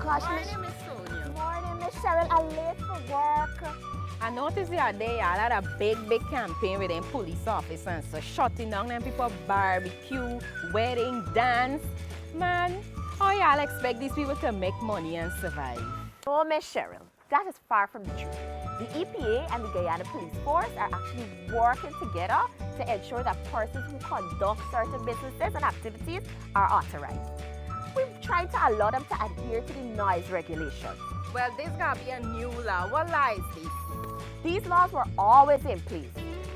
gosh, Morning, Miss Sonia. morning, Miss Cheryl. I'm late for work. I noticed the other day y'all had a big campaign with them police officers so shutting down them people barbecue, wedding, dance. Man, how y'all expect these people to make money and survive? Oh, Miss Cheryl, that is far from the truth. The EPA and the Guyana Police Force are actually working together to ensure that persons who conduct certain businesses and activities are authorized. We've tried to allow them to adhere to the noise regulations. Well, this gotta be a new law. What law is this? These laws were always in place.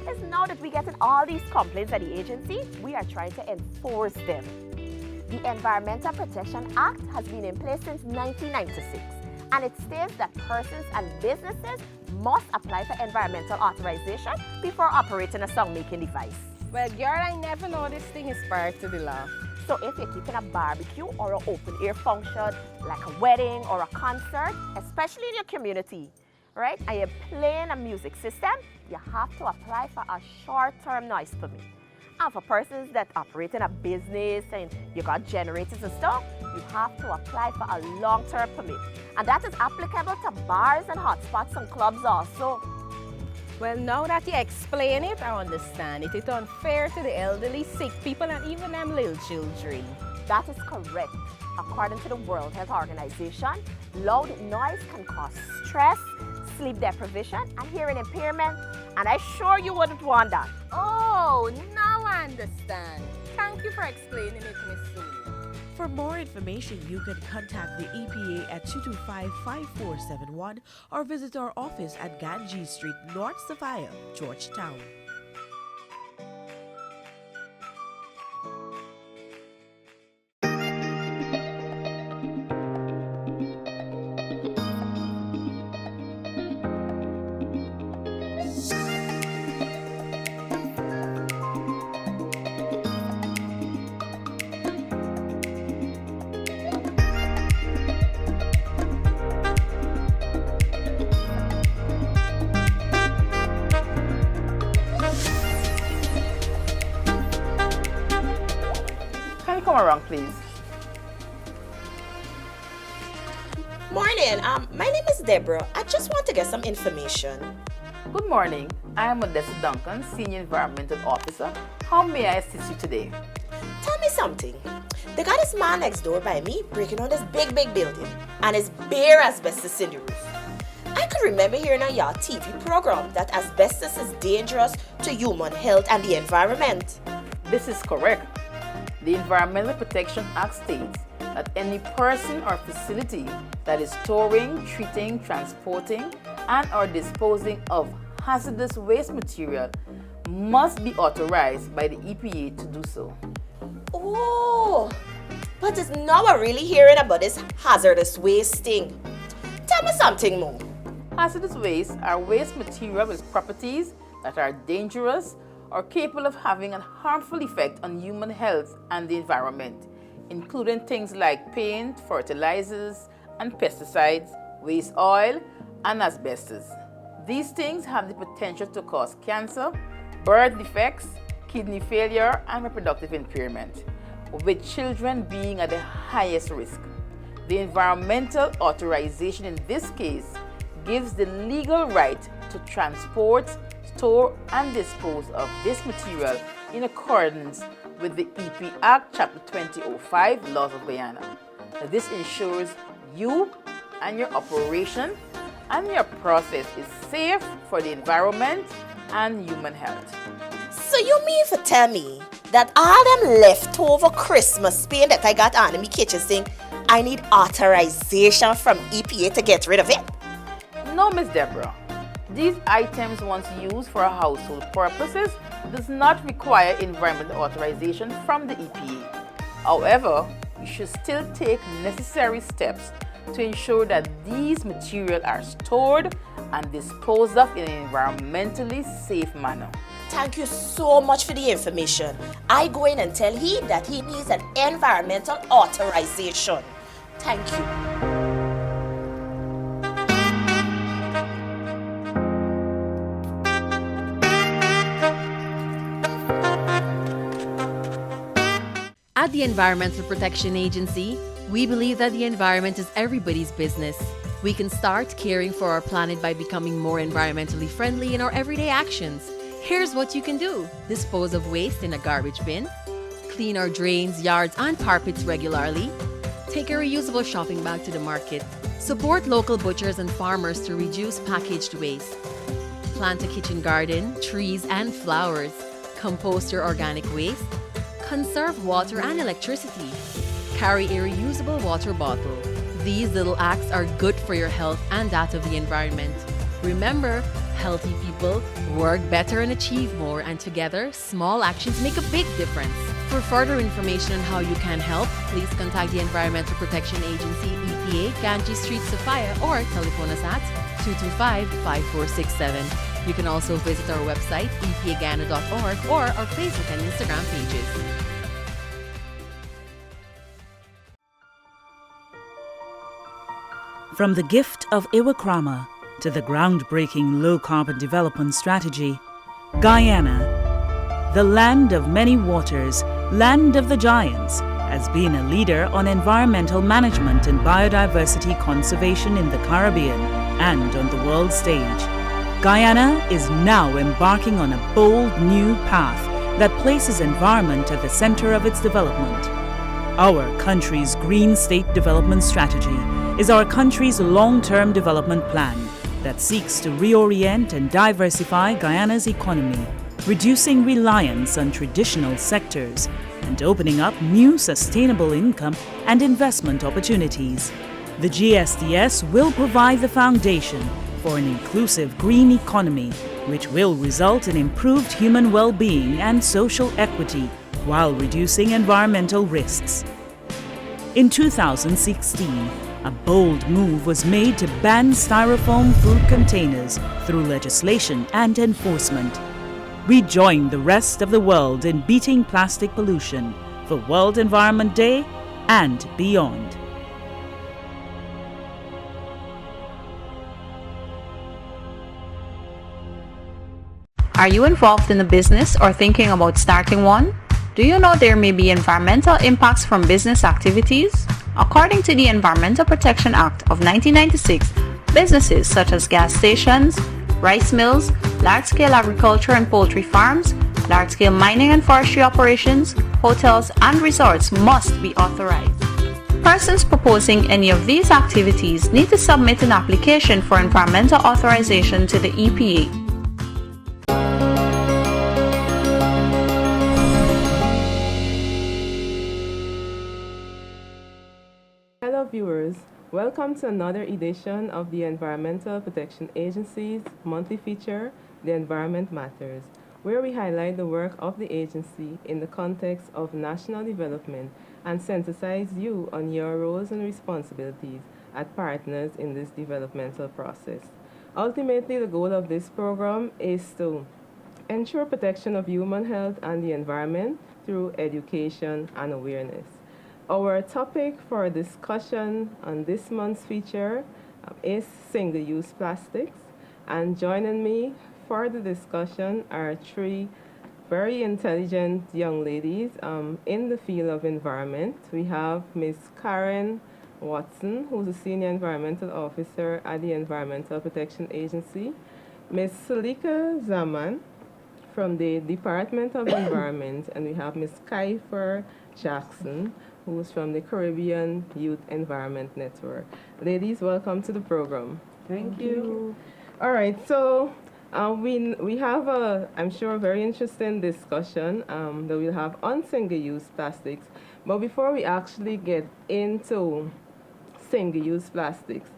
It's now that we're getting all these complaints at the agency, we are trying to enforce them. The Environmental Protection Act has been in place since 1996, and it states that persons and businesses must apply for environmental authorization before operating a sound-making device. Well, girl, I never know this thing is part of the law. So if you're keeping a barbecue or an open-air function, like a wedding or a concert, especially in your community, right, and you're playing a music system, you have to apply for a short-term noise permit. And for persons that operate in a business and you got generators and stuff, you have to apply for a long-term permit. And that is applicable to bars and hotspots and clubs also. Well, now that you explain it, I understand it. It's unfair to the elderly, sick people, and even them little children. That is correct. According to the World Health Organization, loud noise can cause stress, sleep deprivation, and hearing impairment. And I'm sure you wouldn't want that. Oh, now I understand. Thank you for explaining it, Miss Sonia. For more information, you can contact the EPA at 225-5471 or visit our office at Ganges Street, North Sophia, Georgetown. Can you come around, please? Morning, my name is Deborah. I just want to get some information. Good morning. I am Odessa Duncan, Senior Environmental Officer. How may I assist you today? Tell me something. They got this man next door by me breaking on this big building, and it's bare asbestos in the roof. I could remember hearing on your TV program that asbestos is dangerous to human health and the environment. This is correct. The Environmental Protection Act states that any person or facility that is storing, treating, transporting, and or disposing of hazardous waste material must be authorized by the EPA to do so. Oh, but it's now I'm really hearing about this hazardous waste thing. Tell me something more. Hazardous waste are waste material with properties that are dangerous or capable of having a harmful effect on human health and the environment, including things like paint, fertilizers, and pesticides, waste oil, and asbestos. These things have the potential to cause cancer, birth defects, kidney failure, and reproductive impairment, with children being at the highest risk. The environmental authorization in this case gives the legal right to transport, store, and dispose of this material in accordance with the EP Act Chapter 2005 Laws of Guyana. Now, this ensures you and your operation and your process is safe for the environment and human health. So you mean to tell me that all them leftover Christmas paint that I got on in my kitchen sink, I need authorization from EPA to get rid of it? No, Miss Deborah. These items, once used for household purposes, does not require environmental authorization from the EPA. However, you should still take necessary steps to ensure that these materials are stored and disposed of in an environmentally safe manner. Thank you so much for the information. I go in and tell he that he needs an environmental authorization. Thank you. At the Environmental Protection Agency, We believe that the environment is everybody's business. We can start caring for our planet by becoming more environmentally friendly in our everyday actions. Here's what you can do. Dispose of waste in a garbage bin. Clean our drains, yards, and carpets regularly. Take a reusable shopping bag to the market. Support local butchers and farmers to reduce packaged waste. Plant a kitchen garden, trees, and flowers. Compost your organic waste. Conserve water and electricity. Carry a reusable water bottle. These little acts are good for your health and that of the environment. Remember, healthy people work better and achieve more, and together, small actions make a big difference. For further information on how you can help, please contact the Environmental Protection Agency, EPA, Ganges Street, Sophia, or telephone us at 225-5467. You can also visit our website, epaghana.org, or our Facebook and Instagram pages. From the gift of Iwakrama to the groundbreaking low-carbon development strategy, Guyana, the land of many waters, land of the giants, has been a leader on environmental management and biodiversity conservation in the Caribbean and on the world stage. Guyana is now embarking on a bold new path that places environment at the center of its development. Our country's Green State Development Strategy is our country's long-term development plan that seeks to reorient and diversify Guyana's economy, reducing reliance on traditional sectors and opening up new sustainable income and investment opportunities. The GSDS will provide the foundation for an inclusive green economy, which will result in improved human well-being and social equity while reducing environmental risks. In 2016, a bold move was made to ban styrofoam food containers through legislation and enforcement. We join the rest of the world in beating plastic pollution for World Environment Day and beyond. Are you involved in a business or thinking about starting one? Do you know there may be environmental impacts from business activities? According to the Environmental Protection Act of 1996, businesses such as gas stations, rice mills, large-scale agriculture and poultry farms, large-scale mining and forestry operations, hotels and resorts must be authorized. Persons proposing any of these activities need to submit an application for environmental authorization to the EPA. Hello viewers, welcome to another edition of the Environmental Protection Agency's monthly feature, The Environment Matters, where we highlight the work of the agency in the context of national development and sensitize you on your roles and responsibilities as partners in this developmental process. Ultimately, the goal of this program is to ensure protection of human health and the environment through education and awareness. Our topic for discussion on this month's feature is single-use plastics, and joining me for the discussion are three very intelligent young ladies in the field of environment. We have Ms. Karen Watson, who's a Senior Environmental Officer at the Environmental Protection Agency, Ms. Salika Zaman from the Department of Environment, and we have Ms. Kiefer Jackson, who's from the Caribbean Youth Environment Network. Ladies, welcome to the program. Thank you. All right, so we have a, I'm sure, a very interesting discussion that we'll have on single-use plastics. But before we actually get into single-use plastics,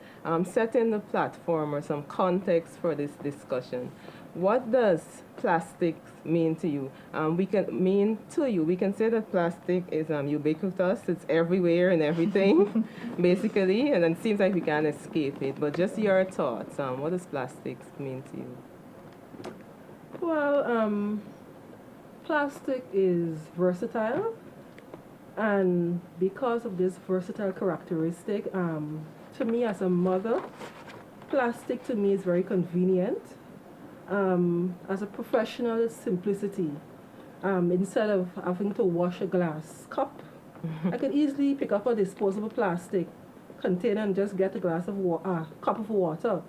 setting the platform or some context for this discussion. What does plastic mean to you? We can say that plastic is ubiquitous. It's everywhere and everything, basically, and it seems like we can't escape it. But just your thoughts. What does plastics mean to you? Well, plastic is versatile, and because of this versatile characteristic, to me as a mother, plastic to me is very convenient. As a professional, simplicity. Instead of having to wash a glass cup I could easily pick up a disposable plastic container and just get a cup of water.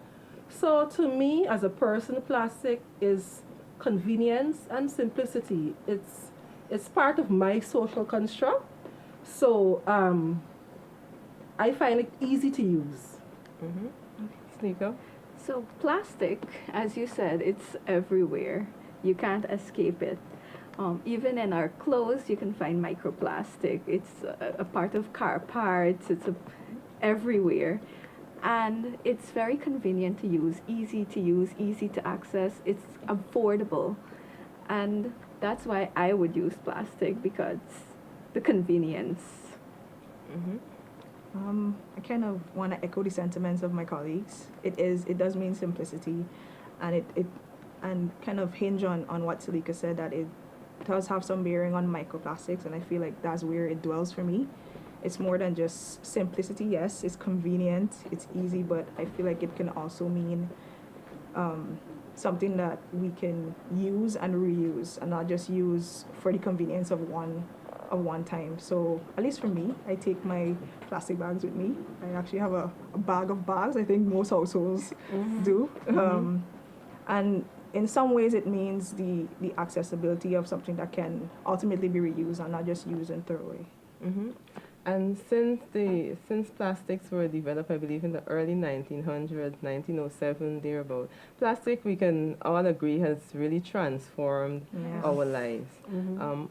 So to me, as a person, plastic is convenience and simplicity. It's part of my social construct. So I find it easy to use. Sneaker? So plastic, as you said, it's everywhere. You can't escape it. Even in our clothes, you can find microplastic. It's a part of car parts. It's everywhere. And it's very convenient to use, easy to access. It's affordable. And that's why I would use plastic, because the convenience. I kind of want to echo the sentiments of my colleagues. It does mean simplicity, and it kind of hinge on what Salika said, that it does have some bearing on microplastics, and I feel like that's where it dwells for me. It's more than just simplicity. Yes, it's convenient, it's easy, but I feel like it can also mean something that we can use and reuse, and not just use for the convenience of one time. So at least for me, I take my plastic bags with me. I actually have a bag of bags. I think most households do. And in some ways it means the accessibility of something that can ultimately be reused and not just used and thrown away. And since plastics were developed, I believe in the early 1900s, 1907, thereabout, plastic, we can all agree, has really transformed our lives.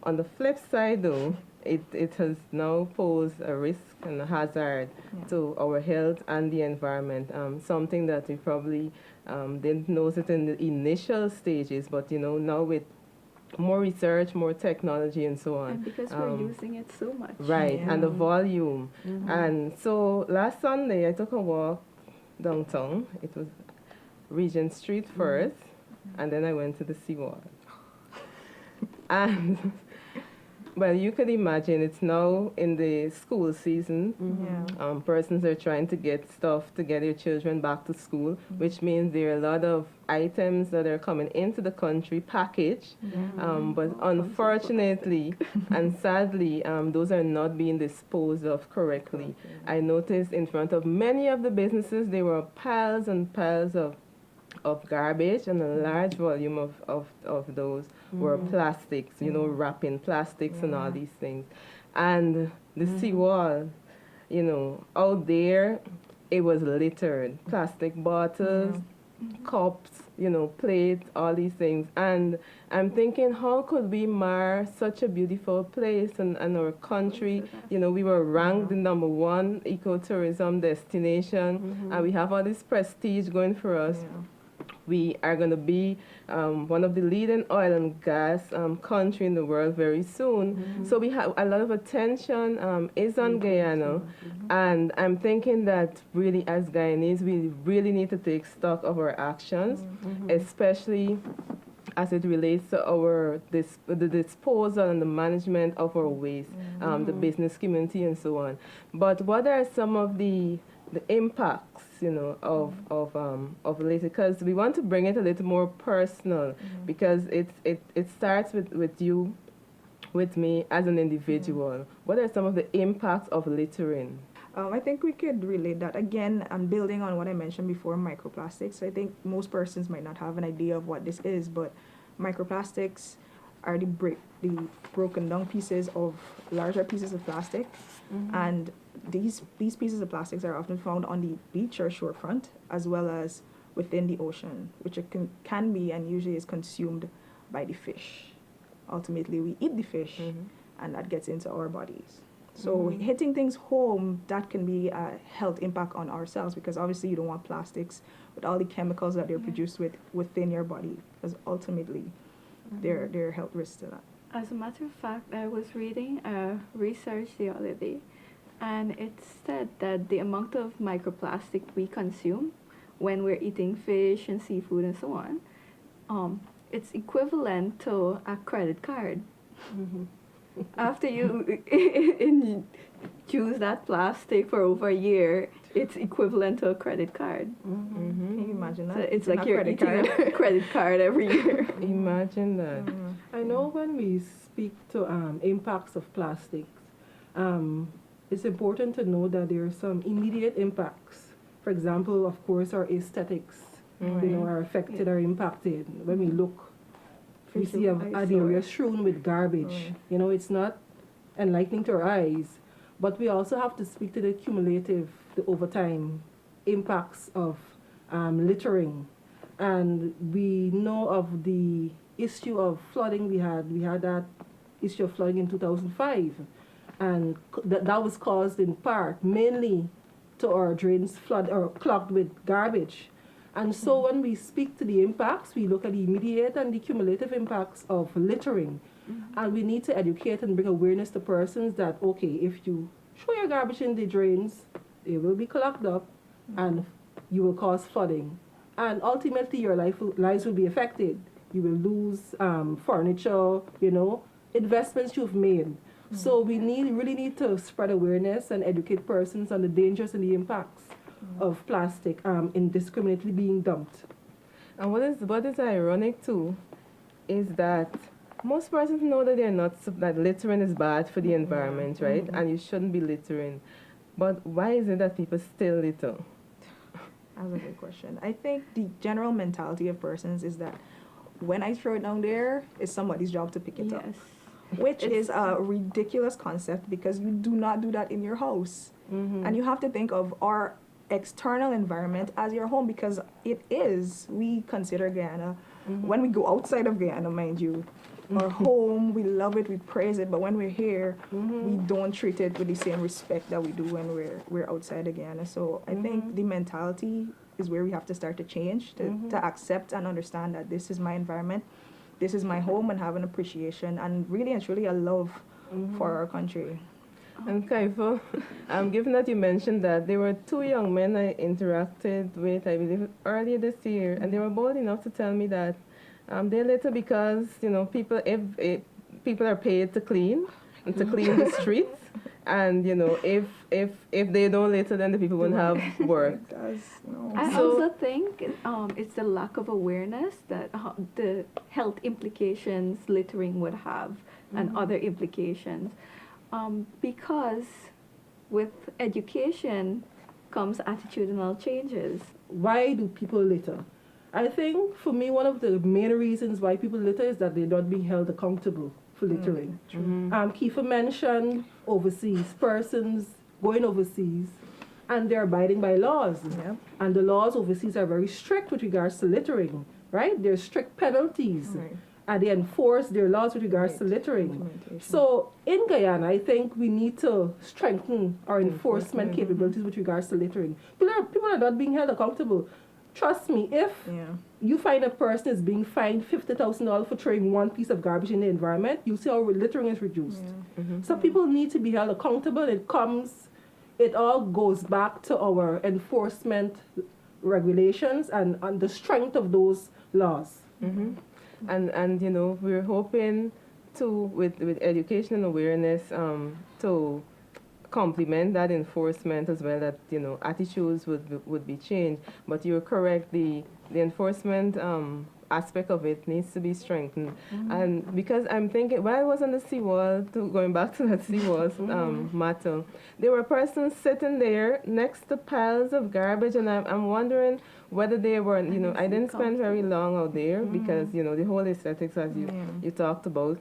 On the flip side, though, it has now posed a risk and a hazard to our health and the environment. Something that we probably didn't notice it in the initial stages, but now with more research, more technology, and so on. And because we're using it so much. Right, and the volume. And so last Sunday, I took a walk downtown. It was Regent Street first, and then I went to the seawall. And, well, you could imagine it's now in the school season. Persons are trying to get stuff to get their children back to school, which means there are a lot of items that are coming into the country packaged, but unfortunately and sadly, those are not being disposed of correctly. I noticed in front of many of the businesses there were piles and piles of garbage, and a large volume of those were plastics, wrapping plastics and all these things. And the seawall, out there, it was littered. Plastic bottles, cups, plates, all these things. And I'm thinking, how could we mar such a beautiful place and our country? We were ranked the #1 ecotourism destination, and we have all this prestige going for us. We are going to be one of the leading oil and gas country in the world very soon. So we have a lot of attention is on Guyana. And I'm thinking that really as Guyanese, we really need to take stock of our actions, especially as it relates to the disposal and the management of our waste, the business community and so on. But what are some of the impacts, of later? Because we want to bring it a little more personal, because it starts with you, with me as an individual. What are some of the impacts of littering? I think we could relate that again, and building on what I mentioned before, microplastics. I think most persons might not have an idea of what this is, but microplastics are the broken down pieces of larger pieces of plastic, and these pieces of plastics are often found on the beach or shorefront, as well as within the ocean, which it can be and usually is consumed by the fish. Ultimately, we eat the fish, and that gets into our bodies. So hitting things home, that can be a health impact on ourselves, because obviously you don't want plastics with all the chemicals that they're produced within your body, because ultimately there are health risks to that. As a matter of fact, I was reading research the other day, and it said that the amount of microplastic we consume when we're eating fish and seafood and so on, it's equivalent to a credit card. After you use that plastic for over a year, it's equivalent to a credit card. Can you imagine that? So it's like you're eating a credit card every year. Imagine that. I know when we speak to impacts of plastics, It's important to know that there are some immediate impacts. For example, of course, our aesthetics, are affected or impacted. When we look, we see an area strewn with garbage. It's not enlightening to our eyes. But we also have to speak to the cumulative, the overtime impacts of littering. And we know of the issue of flooding we had that issue of flooding in 2005. And that was caused in part mainly to our drains flood or clogged with garbage. And so when we speak to the impacts, we look at the immediate and the cumulative impacts of littering. And we need to educate and bring awareness to persons that, okay, if you throw your garbage in the drains, they will be clogged up and you will cause flooding. And ultimately your lives will be affected. You will lose furniture, investments you've made. So we really need to spread awareness and educate persons on the dangers and the impacts of plastic indiscriminately being dumped. And what is ironic too is that most persons know that that littering is bad for the environment, right? And you shouldn't be littering. But why is it that people still litter? That's a good question. I think the general mentality of persons is that when I throw it down there, it's somebody's job to pick it up. Which is a ridiculous concept because you do not do that in your house. And you have to think of our external environment as your home because it is. We consider Guyana, when we go outside of Guyana, mind you, our home, we love it, we praise it, but when we're here, we don't treat it with the same respect that we do when we're outside of Guyana. So I think the mentality is where we have to start to change, to accept and understand that this is my environment, this is my home, and have an appreciation and really and truly a love for our country. And Kaifo, given that you mentioned that there were two young men I interacted with, I believe, earlier this year, and they were bold enough to tell me that they litter because, people are paid to clean and to clean the streets. And, if they don't litter, then the people won't have work. I also think it's the lack of awareness that the health implications littering would have and other implications. Because with education comes attitudinal changes. Why do people litter? I think for me one of the main reasons why people litter is that they're not being held accountable for littering. Kiefer mentioned overseas, persons going overseas and they're abiding by laws. And the laws overseas are very strict with regards to littering, right? There's strict penalties. And they enforce their laws with regards to littering. So in Guyana, I think we need to strengthen our enforcement capabilities with regards to littering. People are not being held accountable. Trust me, if you find a person is being fined $50,000 for throwing one piece of garbage in the environment, you see how littering is reduced. So people need to be held accountable. It all goes back to our enforcement regulations and the strength of those laws. And we're hoping to, with education and awareness, to complement that enforcement as well, that attitudes would be changed. But you're correct, the enforcement aspect of it needs to be strengthened. And because I'm thinking, while I was on the seawall, going back to that seawall matter, there were persons sitting there next to piles of garbage, and I'm wondering whether they were, I didn't spend very long out there because, the whole aesthetics, as you talked about,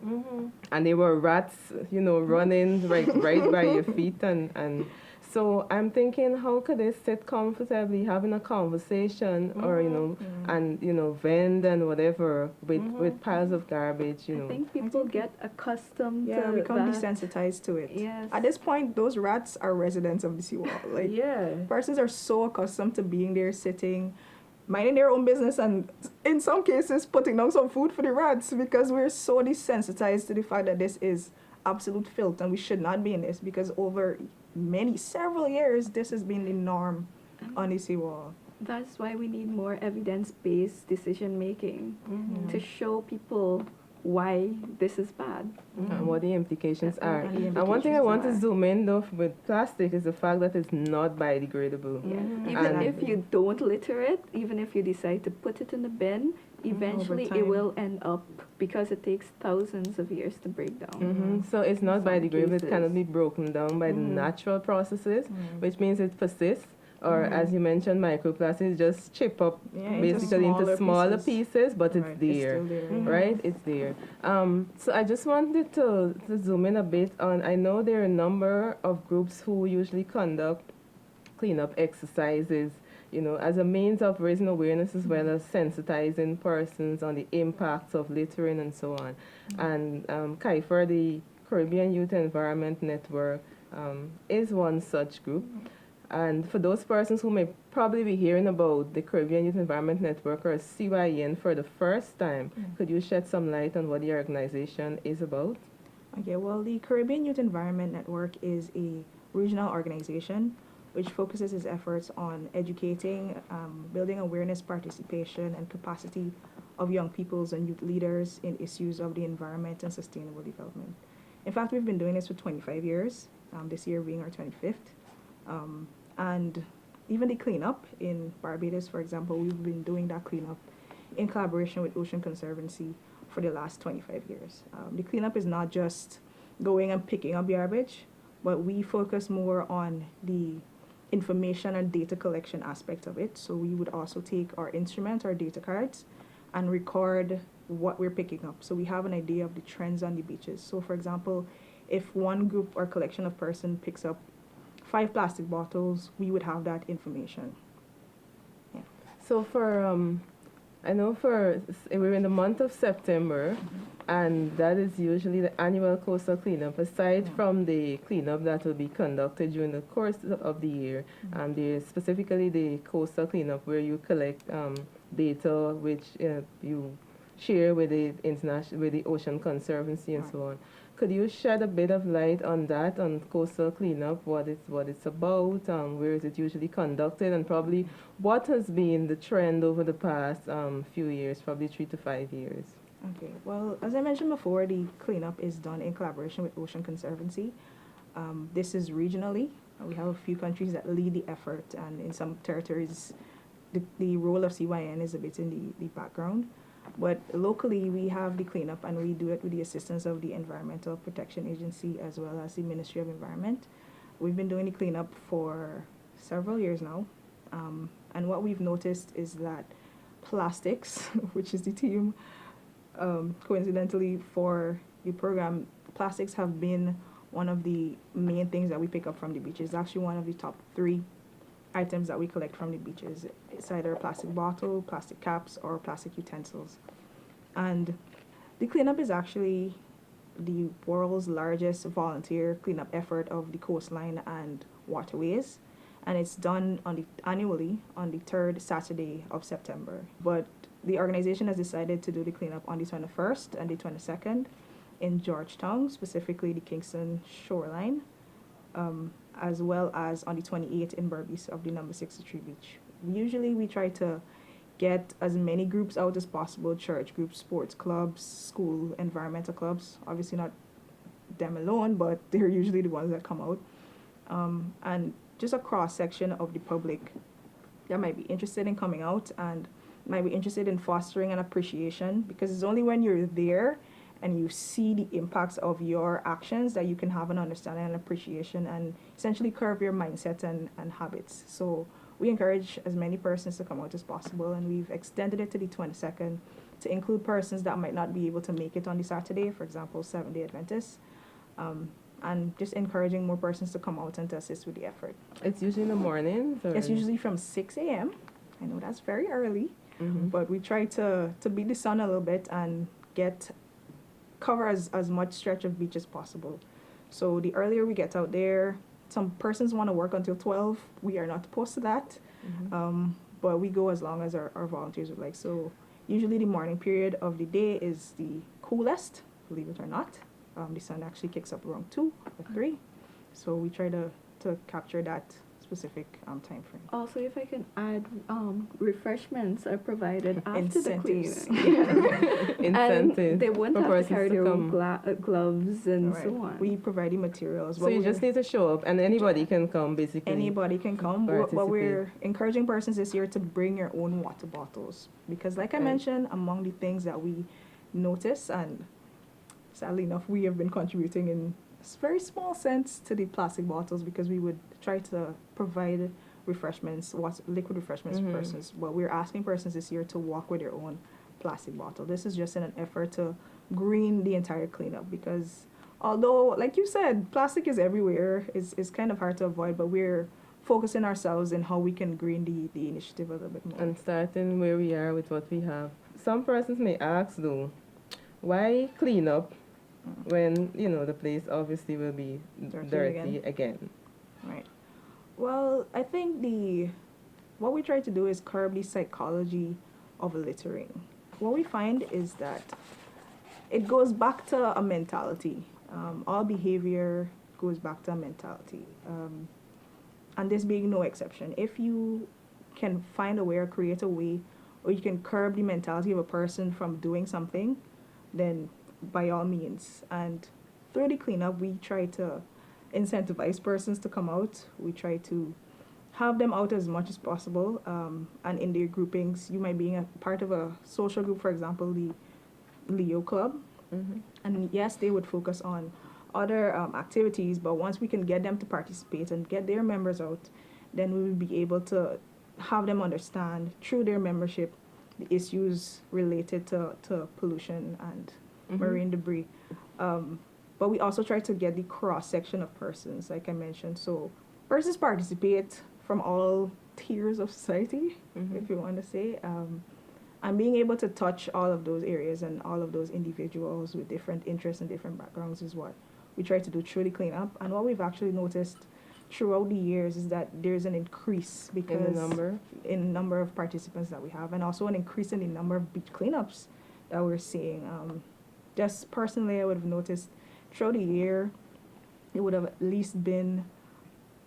and there were rats, running right by your feet, and so I'm thinking, how could they sit comfortably having a conversation or, and, vend and whatever with piles of garbage, I think people get accustomed to become that. desensitized to it. Yes. At this point, those rats are residents of the seawall. Persons are so accustomed to being there, sitting, minding their own business, and in some cases putting down some food for the rats because we're so desensitized to the fact that this is absolute filth and we should not be in this because over several years this has been the norm on the seawall. That's why we need more evidence-based decision making to show people why this is bad. And what the implications are. And the And one thing I want to implications zoom in though with plastic is the fact that it's not biodegradable. Even And if you don't litter it, even if you decide to put it in the bin, eventually it time. will end up, because it takes thousands of years to break down. So it's not Some biodegradable, it cases. cannot be broken down by the natural processes, which means it persists. Or as you mentioned, microplastics just chip up basically into smaller pieces, but it's Right, there, it's still there. right? It's there. So I just wanted to zoom in a bit on, I know there are a number of groups who usually conduct cleanup exercises, you know, as a means of raising awareness as well as sensitizing persons on the impacts of littering and so on. And KIFER, the Caribbean Youth Environment Network, is one such group. And for those persons who may probably be hearing about the Caribbean Youth Environment Network or CYN for the first time, could you shed some light on what the organization is about? Okay, well, the Caribbean Youth Environment Network is a regional organization which focuses its efforts on educating, building awareness, participation, and capacity of young peoples and youth leaders in issues of the environment and sustainable development. In fact, we've been doing this for 25 years, this year being our 25th. And even the cleanup in Barbados, for example, we've been doing that cleanup in collaboration with Ocean Conservancy for the last 25 years. The cleanup is not just going and picking up garbage, but we focus more on the information and data collection aspect of it. So we would also take our instruments, our data cards, and record what we're picking up. So we have an idea of the trends on the beaches. So for example, if one group or collection of person picks up 5 plastic bottles, we would have that information. Yeah. So for, I know we're in the month of September, and that is usually the annual coastal cleanup. Aside from the cleanup that will be conducted during the course of the year, there's specifically the coastal cleanup where you collect data which you share with the Ocean Conservancy and so on. Could you shed a bit of light on that, on coastal cleanup, what it's about, where is it usually conducted, and probably what has been the trend over the past few years, probably 3 to 5 years? Okay, well, as I mentioned before, the cleanup is done in collaboration with Ocean Conservancy. This is regionally. We have a few countries that lead the effort, and in some territories, the role of CYN is a bit in the background. But locally, we have the cleanup, and we do it with the assistance of the Environmental Protection Agency as well as the Ministry of Environment. We've been doing the cleanup for several years now, and what we've noticed is that plastics, which is the theme, coincidentally for the program, plastics have been one of the main things that we pick up from the beaches. It's actually one of the top 3 items that we collect from the beaches. It's either a plastic bottle, plastic caps, or plastic utensils. And the cleanup is actually the world's largest volunteer cleanup effort of the coastline and waterways. And it's done annually on the 3rd Saturday of September. But the organization has decided to do the cleanup on the 21st and the 22nd in Georgetown, specifically the Kingston shoreline, as well as on the 28th in Berbice of the number 63 beach. Usually we try to get as many groups out as possible, church groups, sports clubs, school, environmental clubs, obviously not them alone, but they're usually the ones that come out. And just a cross-section of the public that might be interested in coming out and might be interested in fostering an appreciation, because it's only when you're there and you see the impacts of your actions that you can have an understanding and appreciation and essentially curb your mindset and habits. So we encourage as many persons to come out as possible, and we've extended it to the 22nd to include persons that might not be able to make it on the Saturday, for example, Seventh-day Adventists, and just encouraging more persons to come out and to assist with the effort. It's usually in the morning? It's usually from 6 a.m. I know that's very early, but we try to beat the sun a little bit and cover as much stretch of beach as possible. So the earlier we get out there, some persons want to work until 12. We are not opposed to that, but we go as long as our volunteers would like. So usually the morning period of the day is the coolest, believe it or not. The sun actually kicks up around 2 or 3. So we try to capture that specific time frame. Also, if I can add, refreshments are provided after the Incentives. cleaning. Incentives And they won't for have to persons carry to their own come. gloves and Right. so on. We provide the materials. So you just need to show up, and anybody can come, basically. Anybody can come. But participate. we're encouraging persons this year to bring your own water bottles because, like I Right. mentioned, among the things that we notice, and sadly enough, we have been contributing in a very small sense to the plastic bottles because we would try to provide refreshments, liquid refreshments for persons. But we're asking persons this year to walk with their own plastic bottle. This is just in an effort to green the entire cleanup because although, like you said, plastic is everywhere, it's kind of hard to avoid, but we're focusing ourselves in how we can green the initiative a little bit more. And starting where we are with what we have. Some persons may ask, though, why clean up when, the place obviously will be dirty again? Right. Well, I think what we try to do is curb the psychology of littering. What we find is that it goes back to a mentality. All behavior goes back to a mentality. And this being no exception. If you can find a way or create a way, or you can curb the mentality of a person from doing something, then by all means. And through the cleanup, we try to incentivize persons to come out. We try to have them out as much as possible. And in their groupings, you might be a part of a social group, for example, the Leo Club. And yes, they would focus on other activities, but once we can get them to participate and get their members out, then we will be able to have them understand through their membership the issues related to pollution and marine debris. But we also try to get the cross-section of persons, like I mentioned. So persons participate from all tiers of society, if you want to say. And being able to touch all of those areas and all of those individuals with different interests and different backgrounds is what we try to do through the cleanup. And what we've actually noticed throughout the years is that there's an increase because in the number of participants that we have, and also an increase in the number of beach cleanups that we're seeing. Just personally, I would have noticed throughout the year, it would have at least been,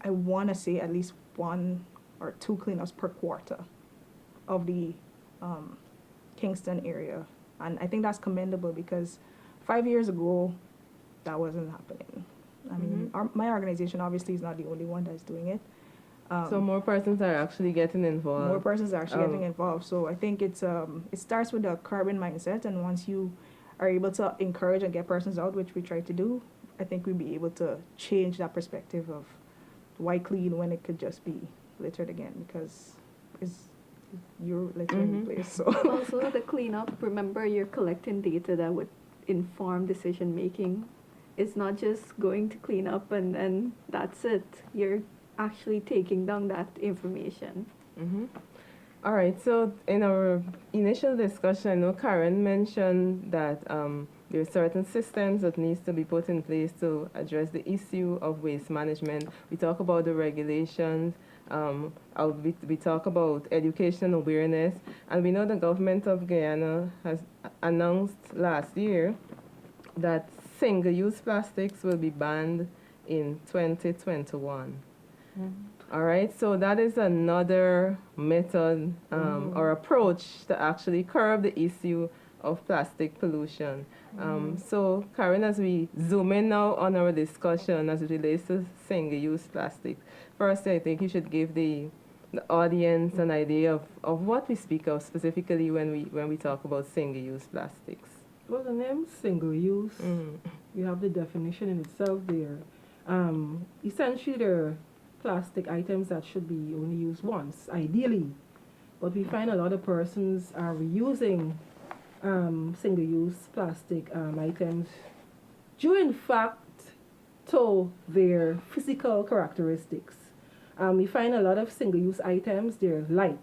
I want to say, at least 1 or 2 cleanups per quarter of the Kingston area. And I think that's commendable because 5 years ago, that wasn't happening. I mean, my organization obviously is not the only one that's doing it. So more persons are actually getting involved. More persons are actually getting involved. So I think it starts with the carbon mindset, and once you are able to encourage and get persons out, which we try to do, I think we'll be able to change that perspective of why clean when it could just be littered again, because you're littering the place. So Also, the cleanup, remember you're collecting data that would inform decision making. It's not just going to clean up and that's it. You're actually taking down that information. All right, so in our initial discussion, I know Karen mentioned that there are certain systems that needs to be put in place to address the issue of waste management. We talk about the regulations, we talk about education awareness, and we know the government of Guyana has announced last year that single-use plastics will be banned in 2021. All right, so that is another method or approach to actually curb the issue of plastic pollution. So, Karen, as we zoom in now on our discussion as it relates to single-use plastic, first, I think you should give the audience an idea of what we speak of specifically when we talk about single-use plastics. Well, the name single-use, you have the definition in itself there. Essentially, they're plastic items that should be only used once, ideally. But we find a lot of persons are reusing single-use plastic items due in fact to their physical characteristics. We find a lot of single-use items, they're light,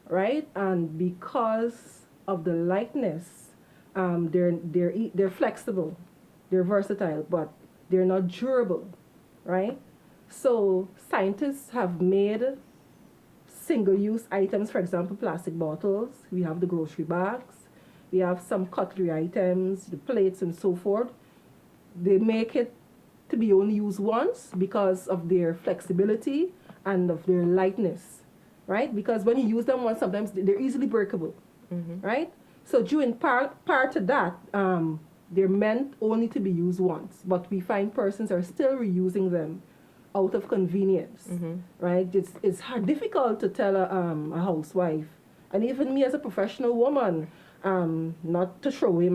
right? And because of the lightness, they're flexible, they're versatile, but they're not durable, right? So scientists have made single-use items, for example, plastic bottles. We have the grocery bags. We have some cutlery items, the plates and so forth. They make it to be only used once because of their flexibility and of their lightness, right? Because when you use them once, sometimes they're easily breakable, right? So due in part to that, they're meant only to be used once, but we find persons are still reusing them out of convenience, right? It's difficult to tell a housewife, and even me as a professional woman, not to throw away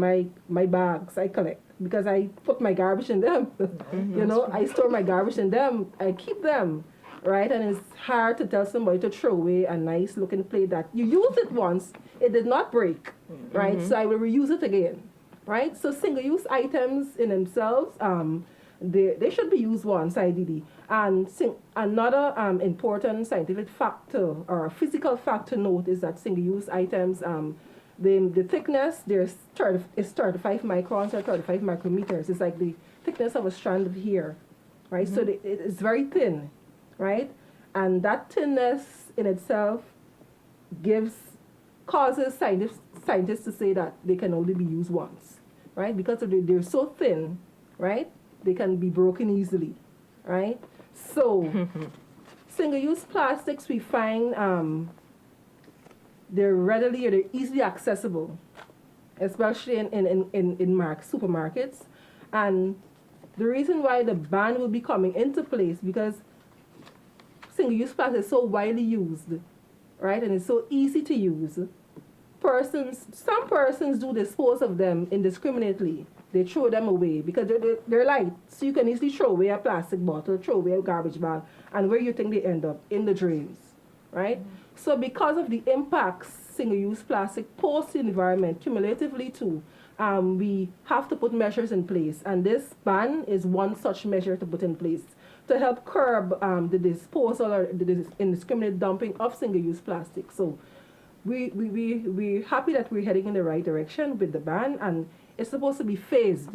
my bags I collect, because I put my garbage in them. You know, I store my garbage in them, I keep them, right? And it's hard to tell somebody to throw away a nice looking plate that you used it once, it did not break, right? So I will reuse it again, right? So single-use items in themselves, they should be used once, ideally. And another important scientific factor or physical fact to note is that single-use items, the thickness is 35 microns or 35 micrometers. It's like the thickness of a strand of hair, right? So it's very thin, right? And that thinness in itself causes scientists to say that they can only be used once, right? Because they're so thin, right? They can be broken easily, right? So single-use plastics, we find they're easily accessible, especially in supermarkets. And the reason why the ban will be coming into place, because single-use plastic is so widely used, right? And it's so easy to use. Some persons do dispose of them indiscriminately. They throw them away because they're light. So you can easily throw away a plastic bottle, throw away a garbage bag, and where you think they end up? In the drains, right? So because of the impacts single-use plastic pose to the environment cumulatively too, we have to put measures in place. And this ban is one such measure to put in place to help curb the disposal or the indiscriminate dumping of single-use plastic. So we're happy that we're heading in the right direction with the ban, and it's supposed to be phased.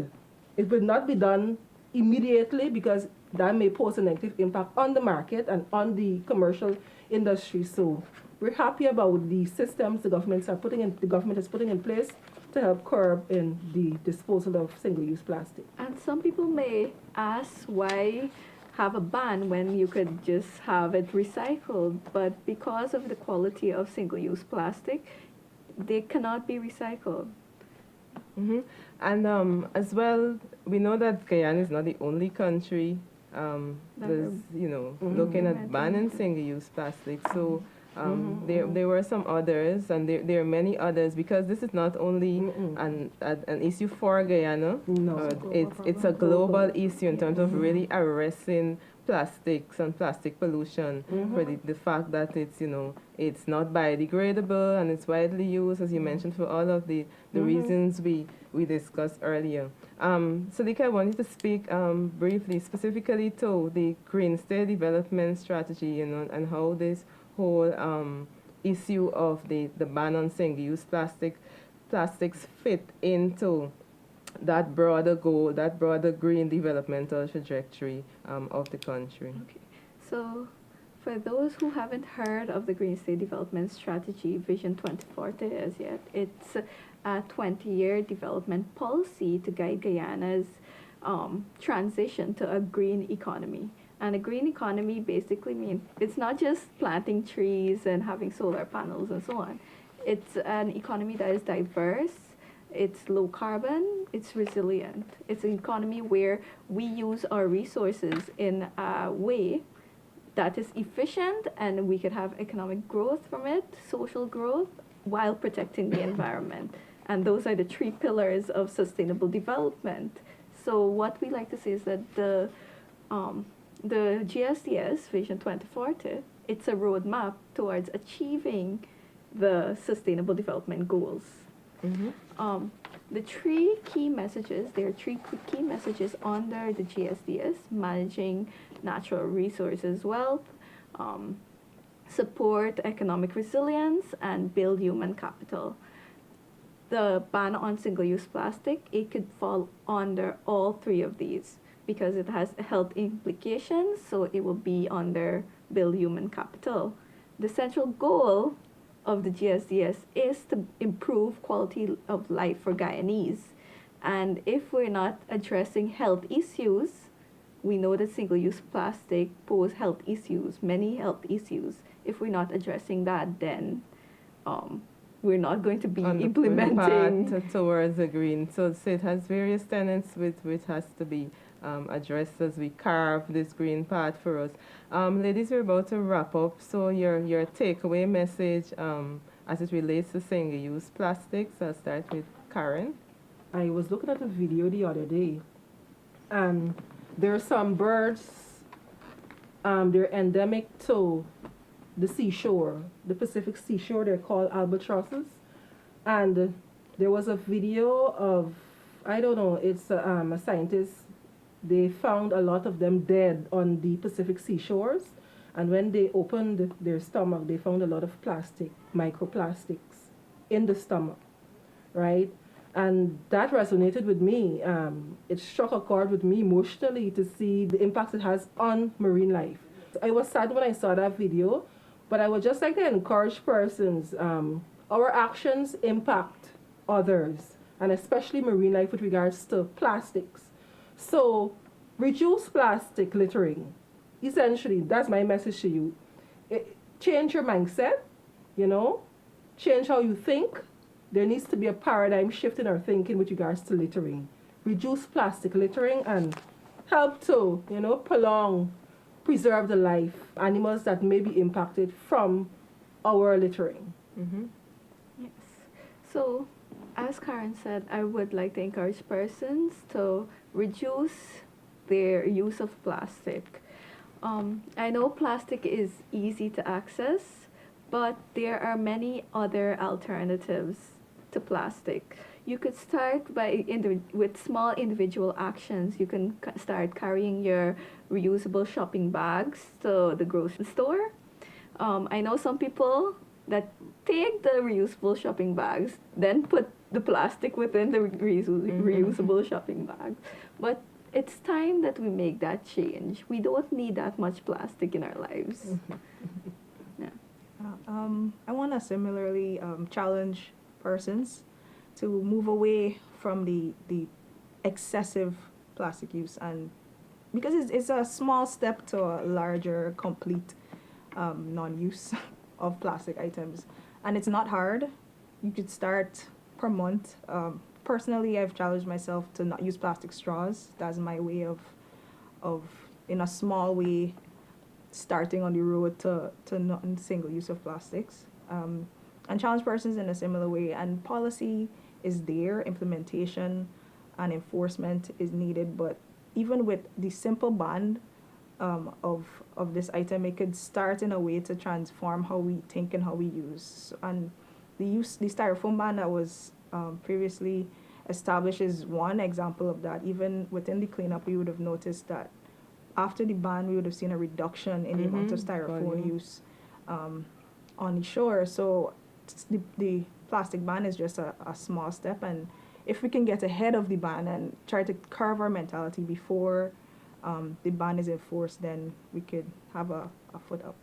It will not be done immediately because that may pose a negative impact on the market and on the commercial industry. So we're happy about the systems the government is putting in place to help curb in the disposal of single-use plastic. And some people may ask why have a ban when you could just have it recycled, but because of the quality of single-use plastic, they cannot be recycled. And as well, we know that Guyana is not the only country that's looking at banning single-use plastic. So there were some others, and there are many others, because this is not only an issue for Guyana. No, it's a global issue in terms of really arresting plastics and plastic pollution for the fact that it's not biodegradable and it's widely used, as you mentioned, for all of the reasons we discussed earlier. Salika, I wanted to speak briefly, specifically to the Green State Development Strategy, and how this whole issue of the ban on single-use plastics fit into that broader goal, that broader green developmental trajectory of the country. Okay, so for those who haven't heard of the Green State Development Strategy, Vision 2040 as yet, it's a 20-year development policy to guide Guyana's transition to a green economy. And a green economy basically means it's not just planting trees and having solar panels and so on. It's an economy that is diverse, it's low carbon, it's resilient. It's an economy where we use our resources in a way that is efficient, and we could have economic growth from it, social growth, while protecting the environment. And those are the three pillars of sustainable development. So what we like to say is that the GSDS, Vision 2040, it's a roadmap towards achieving the Sustainable Development Goals. The three key messages, there are three key messages under the GSDS: managing natural resources wealth, support economic resilience, and build human capital. The ban on single-use plastic, it could fall under all three of these, because it has health implications, so it will be under build human capital. The central goal of the GSDS is to improve quality of life for Guyanese. And if we're not addressing health issues, we know that single-use plastic pose health issues, many health issues. If we're not addressing that, then we're not going to be implementing towards the green. So it has various tenets which has to be addressed as we carve this green path for us. Ladies, we're about to wrap up. So your takeaway message as it relates to single-use plastics. I'll start with Karen. I was looking at a video the other day, and there are some birds, they're endemic to the seashore, the Pacific seashore. They're called albatrosses. And there was a video of, I don't know, it's a scientist. They found a lot of them dead on the Pacific seashores. And when they opened their stomach, they found a lot of plastic, microplastics in the stomach, right? And that resonated with me. It struck a chord with me emotionally to see the impact it has on marine life. I was sad when I saw that video, but I would just like to encourage persons. Our actions impact others, and especially marine life with regards to plastics. So reduce plastic littering. Essentially, that's my message to you. Change your mindset, change how you think. There needs to be a paradigm shift in our thinking with regards to littering. Reduce plastic littering and help to, preserve the life, animals that may be impacted from our littering. Mm-hmm. Yes. So, as Karen said, I would like to encourage persons to reduce their use of plastic. I know plastic is easy to access, but there are many other alternatives to plastic. You could start with small individual actions. You can start carrying your reusable shopping bags to the grocery store. I know some people that take the reusable shopping bags, then put the plastic within the reusable shopping bag. But it's time that we make that change. We don't need that much plastic in our lives. Yeah. I want to similarly challenge persons to move away from the excessive plastic use, and because it's a small step to a larger complete non-use of plastic items, and it's not hard. You could start per month. Personally, I've challenged myself to not use plastic straws. That's my way of in a small way starting on the road to not single use of plastics. And challenge persons in a similar way. And policy is there, implementation and enforcement is needed. But even with the simple ban of this item, it could start in a way to transform how we think and how we use. And the styrofoam ban that was previously established is one example of that. Even within the cleanup, we would have noticed that after the ban, we would have seen a reduction in the amount of styrofoam use on the shore. So the plastic ban is just a small step, and if we can get ahead of the ban and try to curb our mentality before the ban is enforced, then we could have a foot up.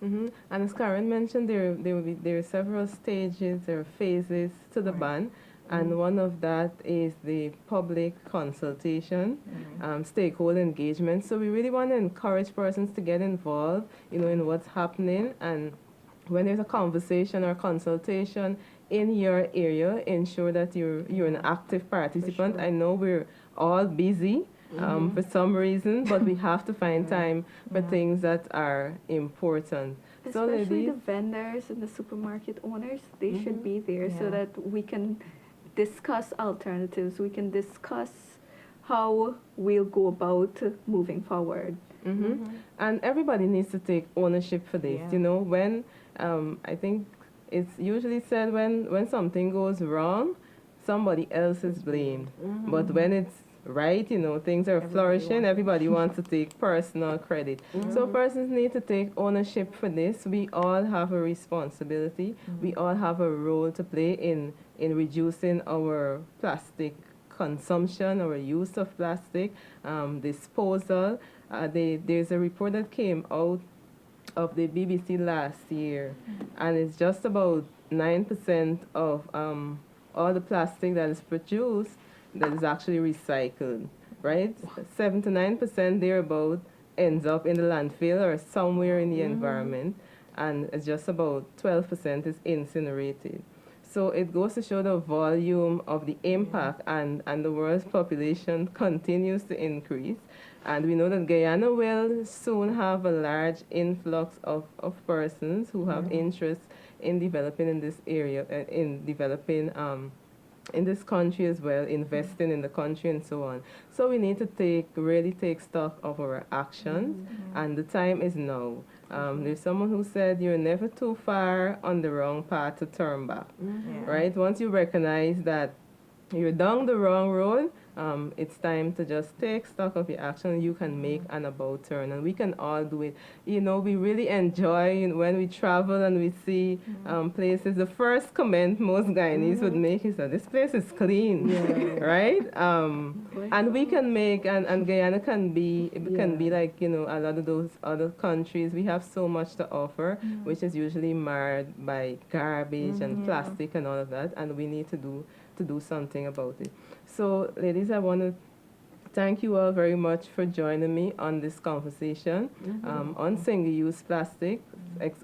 Mm-hmm. And as Karen mentioned, there are several stages or phases to the ban, and one of that is the public consultation, stakeholder engagement. So we really want to encourage persons to get involved, in what's happening, and when there's a conversation or consultation in your area, ensure that you're an active participant. Sure. I know we're all busy for some reason, but we have to find time for things that are important. Especially the vendors and the supermarket owners, they should be there so that we can discuss alternatives. We can discuss how we'll go about moving forward. And everybody needs to take ownership for this. When I think it's usually said when something goes wrong, somebody else is blamed. But when it's right, things are flourishing, everybody wants to take personal credit. So persons need to take ownership for this. We all have a responsibility. We all have a role to play in reducing our plastic consumption, our use of plastic, disposal. There's a report that came out of the BBC last year, and it's just about 9% of all the plastic that is produced that is actually recycled. right? 7 to 9% thereabout ends up in the landfill or somewhere in the environment, and just about 12% is incinerated. So it goes to show the volume of the impact, and the world's population continues to increase. And we know that Guyana will soon have a large influx of persons who have interest in developing in this area, in developing in this country as well, investing in the country and so on. So we need to really take stock of our actions, and the time is now. There's someone who said you're never too far on the wrong path to turn back, right? Once you recognize that you're down the wrong road, it's time to just take stock of your action. You can make an about turn, and we can all do it. You know, we really enjoy when we travel and we see places. The first comment most Guyanese would make is that this place is clean, right? And we can make, and Guyana can be like, you know, a lot of those other countries. We have so much to offer, which is usually marred by garbage and plastic and all of that, and we need to do something about it. So, ladies, I want to thank you all very much for joining me on this conversation on single-use plastic.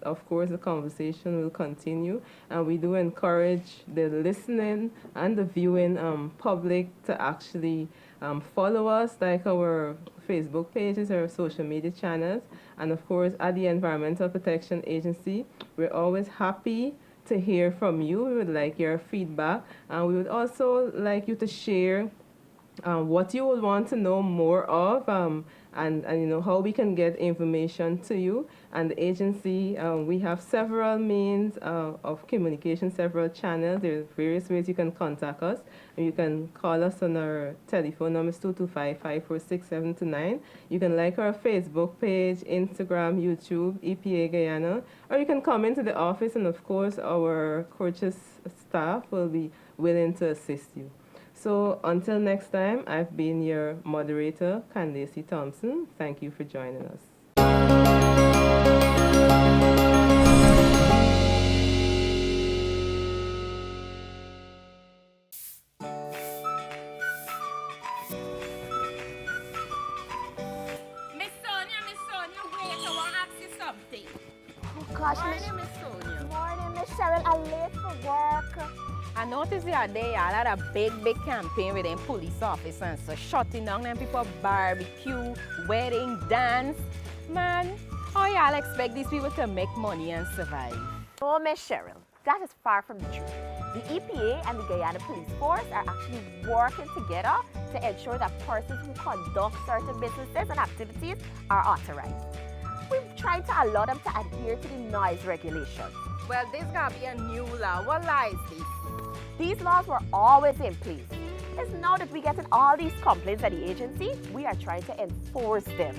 Of course, the conversation will continue, and we do encourage the listening and the viewing public to actually follow us, like our Facebook pages or social media channels. And of course, at the Environmental Protection Agency, we're always happy to hear from you. We would like your feedback, and we would also like you to share what you would want to know more of, and you know how we can get information to you. And the agency, we have several means of communication, several channels. There are various ways you can contact us. You can call us on our telephone number, 225-546-729. You can like our Facebook page, Instagram, YouTube, EPA Guyana, or you can come into the office, and of course our courteous staff will be willing to assist you. So until next time, I've been your moderator, Candace Thompson. Thank you for joining us. Miss Sonia, wait, I want to ask you something. Oh gosh, Miss Sonia. Morning, Miss Cheryl. I'm late for work. I noticed the other day y'all had a big campaign with them police officers, so shutting down them people barbecue, wedding, dance. Man, how y'all expect these people to make money and survive? Oh, Miss Cheryl, that is far from the truth. The EPA and the Guyana Police Force are actually working together to ensure that persons who conduct certain businesses and activities are authorized. We've tried to allow them to adhere to the noise regulations. Well, this gotta be a new law. What law is this? These laws were always in place. It's now that we're getting all these complaints at the agency, we are trying to enforce them.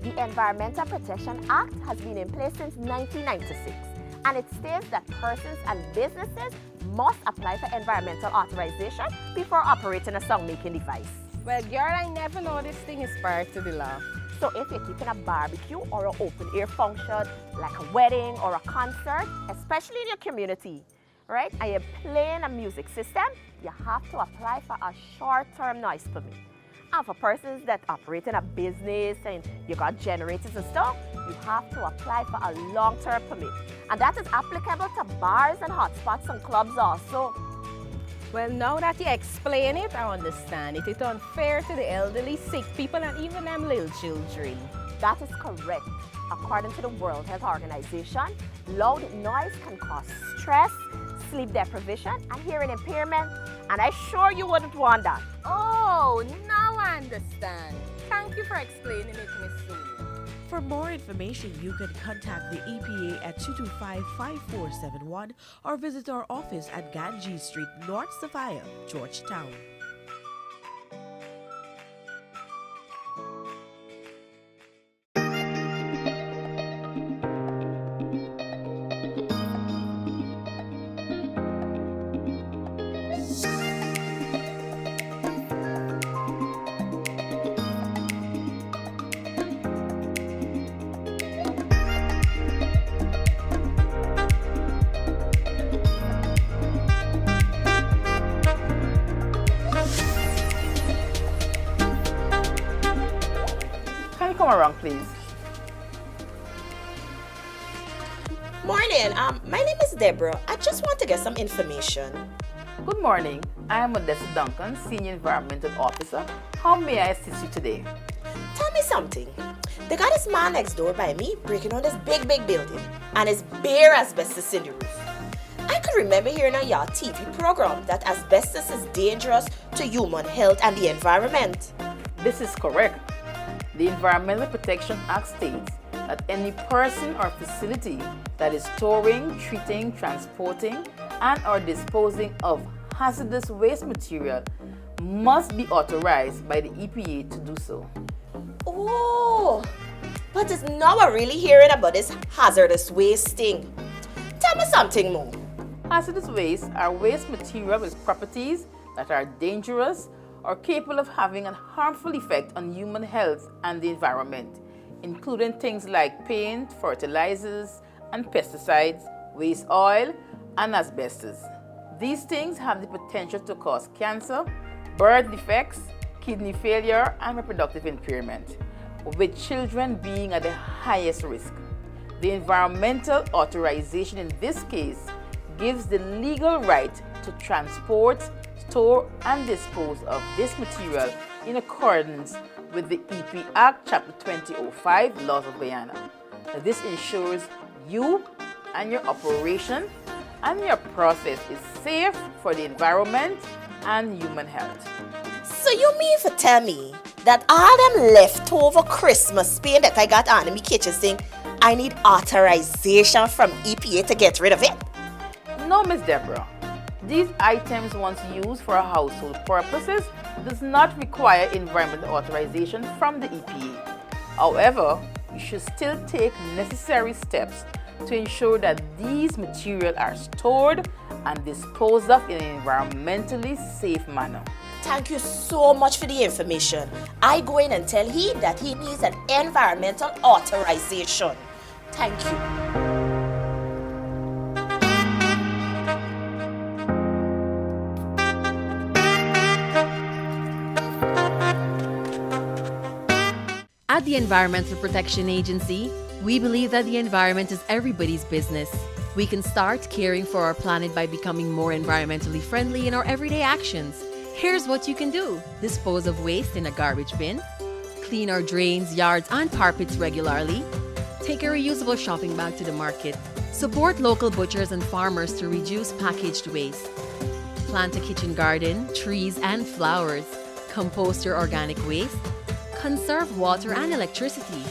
The Environmental Protection Act has been in place since 1996, and it states that persons and businesses must apply for environmental authorization before operating a sound-making device. Well, girl, I never know this thing is prior to the law. So if you're keeping a barbecue or an open-air function, like a wedding or a concert, especially in your community, right, and you're playing a music system, you have to apply for a short-term noise permit. And for persons that operate in a business and you got generators and stuff, you have to apply for a long-term permit. And that is applicable to bars and hotspots and clubs also. Well, now that you explain it, I understand it. It's unfair to the elderly, sick people, and even them little children. That is correct. According to the World Health Organization, loud noise can cause stress, sleep deprivation, and hearing impairment, and I'm sure you wouldn't want that. Oh, now I understand. Thank you for explaining it, Miss Sonia. For more information, you can contact the EPA at 225-5471 or visit our office at Ganges Street, North Sophia, Georgetown. come around, please? Morning. My name is Deborah. I just want to get some information. Good morning. I am Odessa Duncan, Senior Environmental Officer. How may I assist you today? Tell me something. They got this man next door by me breaking on this big building, and it's bare asbestos in the roof. I could remember hearing on your TV program that asbestos is dangerous to human health and the environment. This is correct. The Environmental Protection Act states that any person or facility that is storing, treating, transporting, and or disposing of hazardous waste material must be authorized by the EPA to do so. Oh, but it's now I'm really hearing about this hazardous waste thing. Tell me something more. Hazardous waste are waste material with properties that are dangerous or capable of having a harmful effect on human health and the environment, including things like paint, fertilizers, and pesticides, waste oil, and asbestos. These things have the potential to cause cancer, birth defects, kidney failure, and reproductive impairment, with children being at the highest risk. The environmental authorization in this case gives the legal right to transport, store, and dispose of this material in accordance with the EP Act Chapter 2005 Laws of Guyana. Now, this ensures you and your operation and your process is safe for the environment and human health. So you mean to tell me that all them leftover Christmas paint that I got on in my kitchen sink, I need authorization from EPA to get rid of it? No, Miss Deborah. These items, once used for household purposes, does not require environmental authorization from the EPA. However, you should still take necessary steps to ensure that these materials are stored and disposed of in an environmentally safe manner. Thank you so much for the information. I go in and tell him that he needs an environmental authorization. Thank you. At the Environmental Protection Agency, we believe that the environment is everybody's business. We can start caring for our planet by becoming more environmentally friendly in our everyday actions. Here's what you can do. Dispose of waste in a garbage bin. Clean our drains, yards, and carpets regularly. Take a reusable shopping bag to the market. Support local butchers and farmers to reduce packaged waste. Plant a kitchen garden, trees, and flowers. Compost your organic waste. Conserve water and electricity.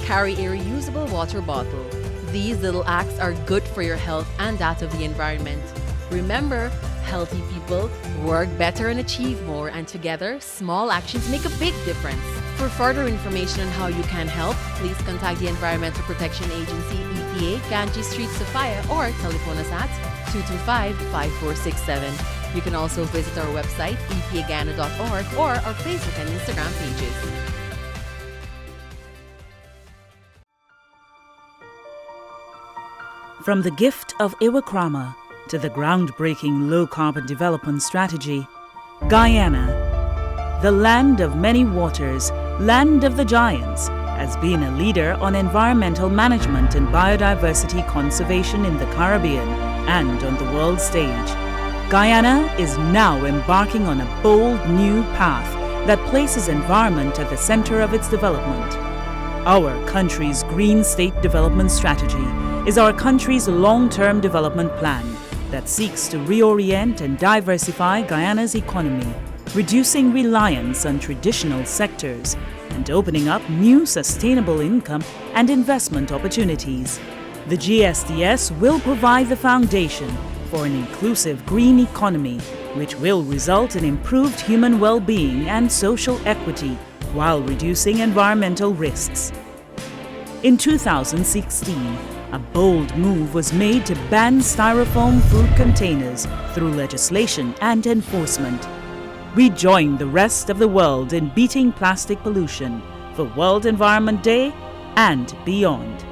Carry a reusable water bottle. These little acts are good for your health and that of the environment. Remember, healthy people work better and achieve more, and together, small actions make a big difference. For further information on how you can help, please contact the Environmental Protection Agency, EPA, Ganges Street, Sophia, or telephone us at 225-5467. You can also visit our website, epagana.org, or our Facebook and Instagram pages. From the gift of Iwakrama to the groundbreaking low-carbon development strategy, Guyana, the land of many waters, land of the giants, has been a leader on environmental management and biodiversity conservation in the Caribbean and on the world stage. Guyana is now embarking on a bold new path that places environment at the center of its development. Our country's Green State Development Strategy is our country's long-term development plan that seeks to reorient and diversify Guyana's economy, reducing reliance on traditional sectors and opening up new sustainable income and investment opportunities. The GSDS will provide the foundation for an inclusive green economy, which will result in improved human well-being and social equity while reducing environmental risks. In 2016, a bold move was made to ban styrofoam food containers through legislation and enforcement. We join the rest of the world in beating plastic pollution for World Environment Day and beyond.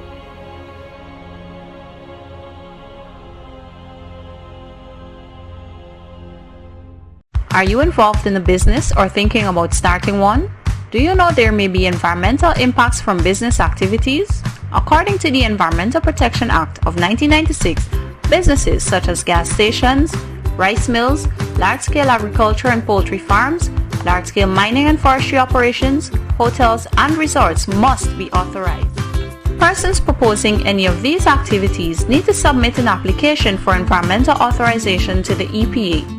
Are you involved in a business or thinking about starting one? Do you know there may be environmental impacts from business activities? According to the Environmental Protection Act of 1996, businesses such as gas stations, rice mills, large-scale agriculture and poultry farms, large-scale mining and forestry operations, hotels and resorts must be authorized. Persons proposing any of these activities need to submit an application for environmental authorization to the EPA.